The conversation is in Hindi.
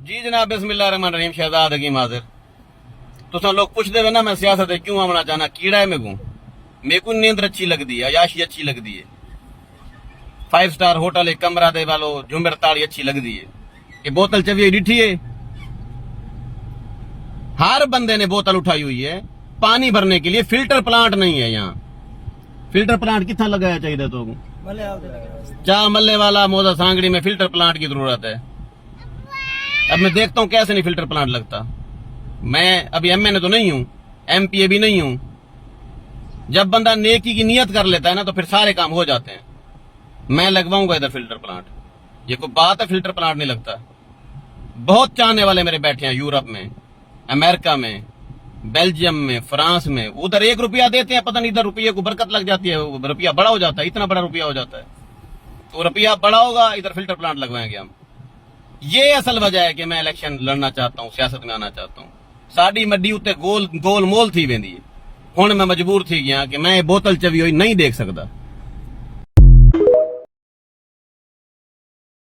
जी जनाब, बिस्मिल्लाहिर्रहमानिर्रहीम। शहजाद हकीम हाजिर। तुम लोग पुछते हो ना मैं सियासत क्यों आना चाहना, कीड़ा है मेरे को नींद अच्छी लगती है, अयाशी अच्छी लगती है, 5 स्टार होटल एक कमरा दे वालो झुमर ताड़ी अच्छी लगती है। ये बोतल चवी डिठी है, हर बंदे ने बोतल उठाई हुई है पानी भरने के लिए। फिल्टर प्लांट नहीं है यहाँ। फिल्टर प्लांट कितना लगाया चाहिए तो चाह मल्ले वाला मोदा सांगड़ी में फिल्टर प्लांट की जरूरत है। अब मैं देखता हूं कैसे नहीं फिल्टर प्लांट लगता। मैं अभी एमएनए तो नहीं हूं, एमपीए भी नहीं हूं। जब बंदा नेकी की नियत कर लेता है ना तो फिर सारे काम हो जाते हैं। मैं लगवाऊंगा इधर फिल्टर प्लांट, ये कोई बात है? फिल्टर प्लांट नहीं लगता। बहुत चाहने वाले मेरे बैठे हैं यूरोप में, अमेरिका में, बेल्जियम में, फ्रांस में। उधर 1 रुपया देते हैं, पता नहीं इधर रुपये को बरकत लग जाती है, रुपया बड़ा हो जाता है, इतना बड़ा रुपया हो जाता है। तो रुपया बड़ा होगा, इधर फिल्टर प्लांट लगवाएंगे हम। ये असल वजह है कि मैं इलेक्शन लड़ना चाहता हूँ, सियासत में आना चाहता हूँ। साड़ी मड्डी उत्ते गोल मोल थी वेंदी, हुण मैं मजबूर थी गया कि मैं बोतल चवी हुई नहीं देख सकता।